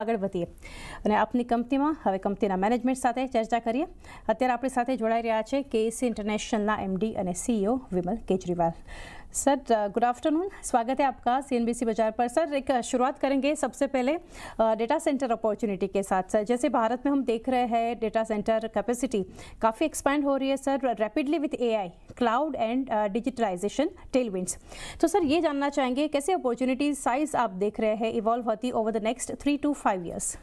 આગળ વધીએ અને આપની કંપનીમાં હવે કંપનીના મેનેજમેન્ટ સાથે ચર્ચા કરીએ। અત્યારે આપણી સાથે જોડાઈ રહ્યા છે કેએસસી इंटरनेशनलના एमडी અને सीईओ विमल केजरीवाल। सर गुड आफ्टरनून, स्वागत है आपका सीएनबीसी बाजार पर। सर एक शुरुआत करेंगे सबसे पहले डेटा सेंटर अपॉर्चुनिटी के साथ। सर जैसे भारत में हम देख रहे हैं डेटा सेंटर कैपेसिटी काफ़ी एक्सपैंड हो रही है sir rapidly with AI, cloud and digitalization tailwinds. तो सर ये जानना चाहेंगे कैसे अपॉर्चुनिटी साइज आप देख रहे हैं इवॉल्व होती over the next 3 to 5 years।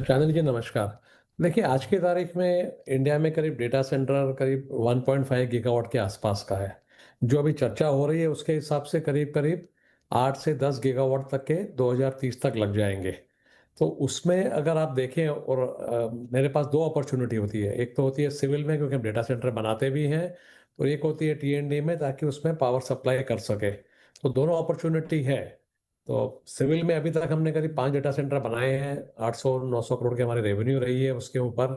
चांदनी जी नमस्कार। देखिए आज की तारीख में इंडिया में करीब डेटा सेंटर करीब 1.5 गीगावाट के आसपास का है। जो अभी चर्चा हो रही है उसके हिसाब से करीब करीब 8 से 10 गीगावाट तक के 2030 तक लग जाएंगे। तो उसमें अगर आप देखें और मेरे पास दो अपॉर्चुनिटी होती है। एक तो होती है सिविल में क्योंकि हम डेटा सेंटर बनाते भी हैं, और एक होती है टीएनडी में ताकि उसमें पावर सप्लाई कर सके। तो दोनों अपॉर्चुनिटी है। तो सिविल में अभी तक हमने करीब 5 डेटा सेंटर बनाए हैं। 800-900 करोड़ की हमारी रेवेन्यू रही है उसके ऊपर।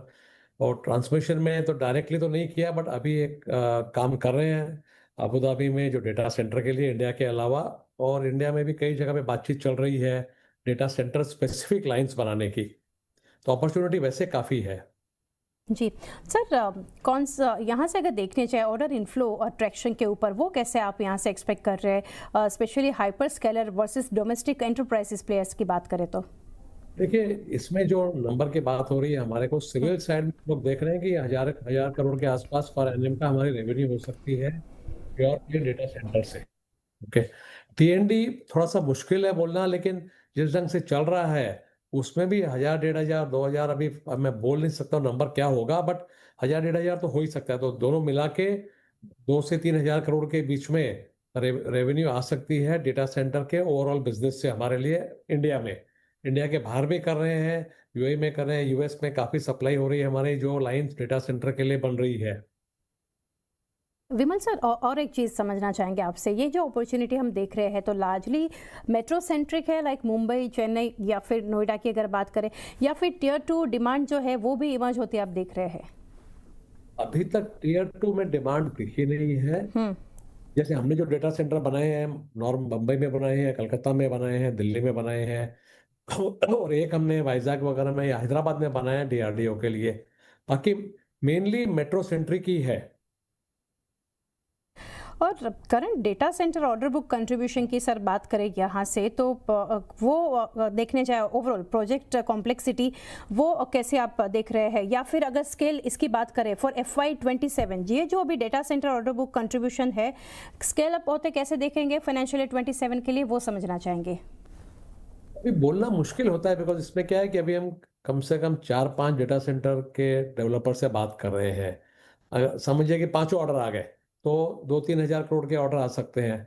और ट्रांसमिशन में तो डायरेक्टली तो नहीं किया, बट अभी एक काम कर रहे हैं अबू धाबी में जो डेटा सेंटर के लिए इंडिया के अलावा, और इंडिया में भी कई जगह पे बातचीत चल रही है डेटा सेंटर स्पेसिफिक लाइंस बनाने की। तो अपॉर्चुनिटी वैसे काफ़ी है। जी सर, कौन सा यहाँ से अगर देखने चाहे ऑर्डर इनफ्लो और ट्रैक्शन के ऊपर वो कैसे आप यहाँ से एक्सपेक्ट कर रहे हैं, specially hyper scalar versus domestic enterprises players की बात करें तो? देखिए इसमें जो नंबर की बात हो रही है हमारे को सिविल साइड में लोग देख रहे हैं कि हजार हजार करोड़ के आसपास पर एनएम का हमारी रेवेन्यू हो सकती है प्योर डेटा सेंटर से। ओके, टीएनडी थोड़ा सा मुश्किल है बोलना, लेकिन जिस ढंग से चल रहा है उसमें भी 1000, 1500, 2000 अभी अब मैं बोल नहीं सकता नंबर क्या होगा, बट 1000, 1500 तो हो ही सकता है। तो दोनों मिला के 2 से 3000 करोड़ के बीच में रेवेन्यू आ सकती है डेटा सेंटर के ओवरऑल बिजनेस से हमारे लिए इंडिया में। इंडिया के बाहर भी कर रहे हैं, यूएई में कर रहे हैं, यूएस में काफ़ी सप्लाई हो रही है हमारी जो लाइंस डेटा सेंटर के लिए बन रही है। विमल सर और एक चीज़ समझना चाहेंगे आपसे, ये जो अपॉर्चुनिटी हम देख रहे हैं तो लार्जली मेट्रो सेंट्रिक है, लाइक मुंबई, चेन्नई या फिर नोएडा की अगर बात करें, या फिर टियर 2 डिमांड जो है वो भी इमर्ज होती है आप देख रहे हैं? अभी तक टियर 2 में डिमांड दिखी नहीं है। जैसे हमने जो डेटा सेंटर बनाए हैं नॉर्म बम्बई में बनाए हैं, कलकत्ता में बनाए हैं, दिल्ली में बनाए हैं, और एक हमने वाइजैक वगैरह में या हैदराबाद में बनाया है डीआरडीओ के लिए। बाकी मेनली मेट्रो सेंट्रिक ही है। और current data centre order book contribution की सर बात करें यहाँ से तो वो देखने जाए ओवरऑल प्रोजेक्ट कॉम्प्लेक्सिटी वो कैसे आप देख रहे हैं, या फिर अगर स्केल इसकी बात करें फॉर FY27 ये जो अभी data centre order book contribution है स्केल अप होते कैसे देखेंगे फाइनेंशियल 27 के लिए, वो समझना चाहेंगे। अभी बोलना मुश्किल होता है बिकॉज इसमें क्या है कि अभी हम कम से कम 4-5 डेटा सेंटर के डेवलपर से बात कर रहे हैं। अगर समझिए कि 5 ऑर्डर आ गए तो 2-3 हजार करोड़ के ऑर्डर आ सकते हैं।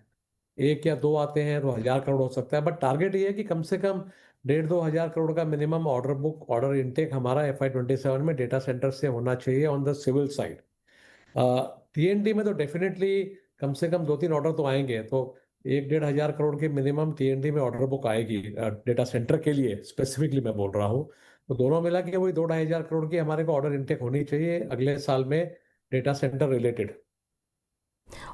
1 या 2 आते हैं तो 1000 करोड़ हो सकता है, बट टारगेट ये है कि कम से कम 1.5-2 हजार करोड़ का minimum order book order intake हमारा FY27 में डेटा सेंटर से होना चाहिए ऑन द सिविल साइड। टीएनडी में तो डेफिनेटली कम से कम 2-3 ऑर्डर तो आएंगे, तो 1-1.5 हजार करोड़ की मिनिमम टीएनडी में ऑर्डर बुक आएगी डेटा सेंटर के लिए स्पेसिफिकली मैं बोल रहा हूँ। तो दोनों मिला के वही 2-2.5 हजार करोड़ की हमारे को ऑर्डर इनटेक होनी चाहिए अगले साल में डेटा सेंटर रिलेटेड।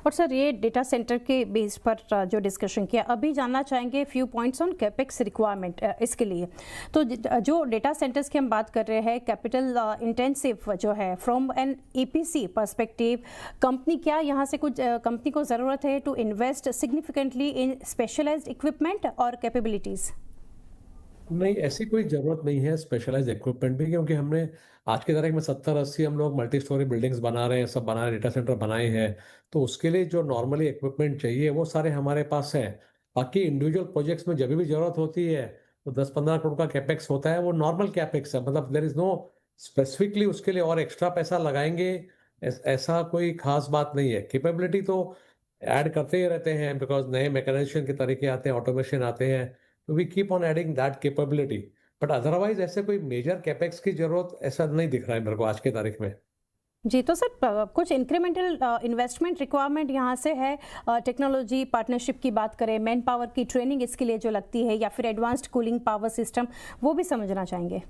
और सर ये डेटा सेंटर के बेस पर जो डिस्कशन किया, अभी जानना चाहेंगे few points on capex requirement इसके लिए। तो जो डेटा सेंटर्स की हम बात कर रहे हैं कैपिटल इंटेंसिव जो है from an EPC perspective, company क्या यहाँ से कुछ कंपनी को ज़रूरत है to invest significantly in specialized equipment और कैपेबिलिटीज़? नहीं, ऐसी कोई ज़रूरत नहीं है स्पेशलाइज इक्विपमेंट भी, क्योंकि हमने आज की तारीख में 70-80 हम लोग मल्टी स्टोरी बिल्डिंग्स बना रहे हैं, सब बना रहे डेटा सेंटर बनाए हैं। तो उसके लिए जो नॉर्मली इक्विपमेंट चाहिए वो सारे हमारे पास हैं। बाकी इंडिविजुअल प्रोजेक्ट्स में जब भी ज़रूरत होती है तो 10-15 करोड़ का कैपेक्स होता है, वो नॉर्मल कैपेक्स है। मतलब देर इज़ नो स्पेसिफिकली उसके लिए और एक्स्ट्रा पैसा लगाएंगे ऐसा कोई खास बात नहीं है। कैपेबिलिटी तो ऐड करते ही रहते हैं बिकॉज नए मैकेनाइजेशन के तरीके आते हैं, ऑटोमेशन आते हैं, तो we keep on adding that capability. But otherwise ऐसे कोई मेजर कैपेक्स की जरूरत ऐसा नहीं दिख रहा है मेरे को आज की तारीख में। जी तो सर कुछ इंक्रीमेंटल इन्वेस्टमेंट रिक्वायरमेंट यहाँ से है, टेक्नोलॉजी पार्टनरशिप की बात करें, मैन पावर की ट्रेनिंग इसके लिए जो लगती है, या फिर एडवांस्ड कूलिंग पावर सिस्टम, वो भी समझना चाहेंगे।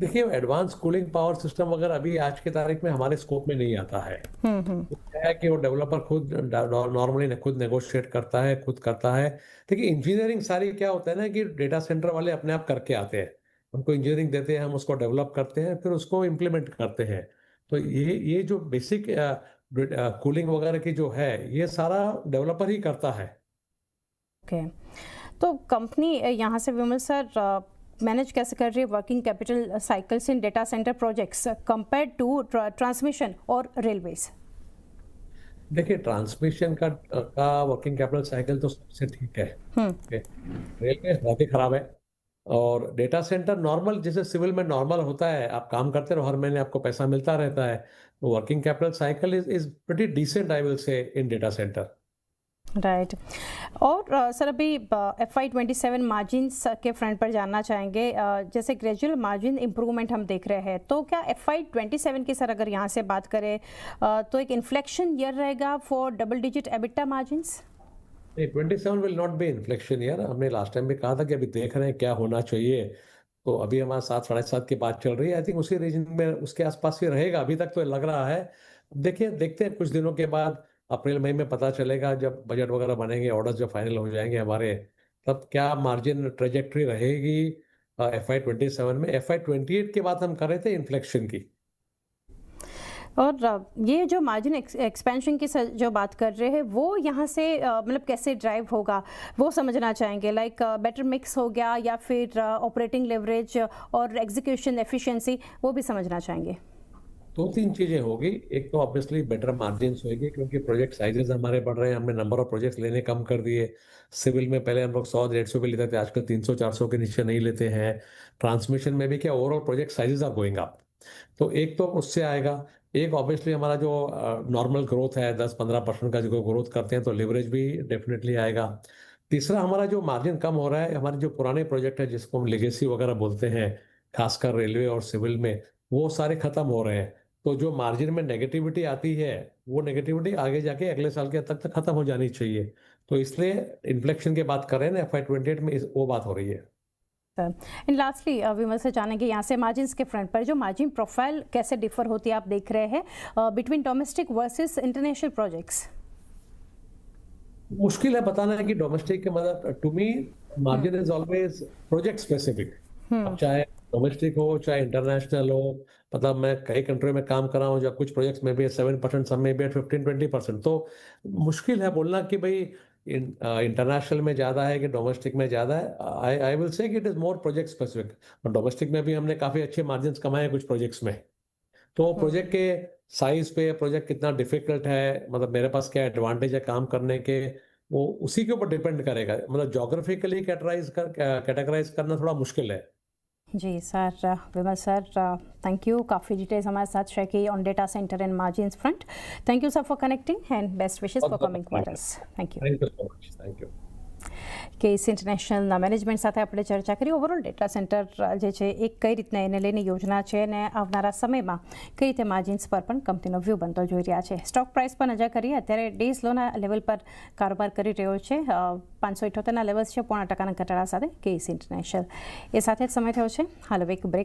देखिए एडवांस कूलिंग पावर सिस्टम वगैरह अभी आज की तारीख में हमारे स्कोप में नहीं आता है। हम्म। वो क्या है कि वो डेवलपर खुद नॉर्मली खुद नेगोशिएट करता है, खुद करता है। देखिए इंजीनियरिंग सारी क्या होता है ना कि डेटा सेंटर वाले अपने आप करके आते हैं। उनको इंजीनियरिंग देते हैं, हम उसको डेवलप करते हैं, फिर उसको इम्प्लीमेंट करते हैं। तो ये जो बेसिक कूलिंग वगैरह की जो है, ये सारा डेवलपर ही करता है। ओके, तो कंपनी यहाँ से विमल सर मैनेज कैसे कर रही है working capital cycles in data center projects compare to transmission और रेलवेज? देखिए ट्रांसमिशन का वर्किंग कैपिटल साइकिल तो सबसे ठीक है। हम्म। ओके, रेलवे बहुत ही खराब है। और डेटा सेंटर नॉर्मल जैसे सिविल में नॉर्मल होता है, आप काम करते रहो, हर महीने आपको पैसा मिलता रहता है। Working capital cycle is pretty decent I will say in data center. Right. और सर अभी FY27 मार्जिन्स के फ्रंट पर जानना चाहेंगे। जैसे ग्रेजुअल मार्जिन इम्प्रूवमेंट हम देख रहे हैं, तो क्या FY27 की सर अगर यहाँ से बात करें तो एक इन्फ्लेक्शन ईयर रहेगा for double digit EBITDA margins? नहीं, 27 will not be inflection year. हमने लास्ट टाइम भी कहा था कि अभी देख रहे हैं क्या होना चाहिए। तो अभी हमारा 7 साढ़े 7 की बात चल रही है। आई थिंक उसी रीजन में उसके आसपास ही रहेगा, अभी तक तो लग रहा है। अब देखिए, देखते हैं कुछ दिनों के बाद, अप्रैल मई में पता चलेगा जब बजट वगैरह बनेंगे, ऑर्डर्स जब फाइनल हो जाएंगे हमारे, तब क्या मार्जिन ट्रेजेक्ट्री रहेगी FY27 में। FY28 की बात हम कर रहे थे इन्फ्लेक्शन की। और ये जो मार्जिन एक्सपेंशन की जो बात कर रहे हैं वो यहाँ से मतलब कैसे ड्राइव होगा वो समझना चाहेंगे। लाइक बेटर मिक्स हो गया या फिर ऑपरेटिंग लेवरेज और एग्जीक्यूशन एफिशिएंसी, वो भी समझना चाहेंगे। दो तीन चीजें होगी। एक तो ऑब्वियसली बेटर मार्जिन्स होगी, क्योंकि प्रोजेक्ट साइजेस हमारे बढ़ रहे हैं, हमने नंबर ऑफ प्रोजेक्ट्स लेने कम कर दिए। सिविल में पहले हम लोग 100 150 पे लेते थे, आजकल 300 400 के नीचे नहीं लेते हैं। ट्रांसमिशन में भी क्या, overall project sizes are going up. तो एक तो उससे आएगा। एक ऑब्वियसली हमारा जो नॉर्मल ग्रोथ है, 10-15% का जो ग्रोथ करते हैं, तो लिवरेज भी डेफिनेटली आएगा। तीसरा, हमारा जो मार्जिन कम हो रहा है, हमारे जो पुराने प्रोजेक्ट है जिसको हम लेगेसी वगैरह बोलते हैं, खासकर रेलवे और सिविल में, वो सारे खत्म हो रहे हैं। तो जो मार्जिन में नेगेटिविटी आती है, वो नेगेटिविटी आगे जाके अगले साल के तक खत्म हो जानी चाहिए। तो इसलिए इन्फ्लेक्शन की बात कर रहे हैं ना, FY28 में वो बात हो रही है। एंड लास्टली विमल से जानेंगे यहाँ से मार्जिन्स के फ्रंट पर जो मार्जिन प्रोफाइल कैसे डिफर होती है आप देख रहे हैं between domestic versus international projects? मुश्किल है बताना है कि डोमेस्टिक के मतलब, to me margin is always project specific. अब चाहे डोमेस्टिक हो चाहे इंटरनेशनल हो, मतलब मैं कई कंट्री में काम कर रहा हूँ, जब कुछ प्रोजेक्ट्स में भी 7%, सब में भी 15-20%। तो मुश्किल है बोलना कि भाई इंटरनेशनल में ज़्यादा है कि डोमेस्टिक में ज़्यादा है। आई विल से कि it is more project specific. और डोमेस्टिक में भी हमने काफ़ी अच्छे मार्जिन कमाए हैं कुछ प्रोजेक्ट्स में। तो प्रोजेक्ट के साइज पे, प्रोजेक्ट कितना डिफिकल्ट है, मतलब मेरे पास क्या एडवांटेज है काम करने के, वो उसी के ऊपर डिपेंड करेगा। मतलब जोग्राफिकली कैटेगराइज करना थोड़ा मुश्किल है। जी sir, Vimal sir, thank you, काफ़ी डिटेल्स हमारे साथ शेयर की on data centre and margins front. Thank you sir for connecting and best wishes for coming quarters. Thank you. Thank you so much. Thank you. KC ઇન્ટરનેશનલના management સાથે આપણે ચર્ચા કરી overall data centre જે છે એ કઈ રીતના એને લઈને યોજના છે અને આવનારા સમયમાં કઈ રીતે માર્જિન્સ પર પણ કંપનીનો વ્યૂ બનતો જોઈ રહ્યા છે। સ્ટોક પ્રાઇસ પર નજર કરીએ, અત્યારે ડેઝ લોના લેવલ પર કારોબાર કરી રહ્યો છે। 578ના લેવલ્સ છે, 0.5% ઘટાડા સાથે KC ઇન્ટરનેશનલ। એ સાથે જ સમય થયો છે હાલ હવે એક બ્રેક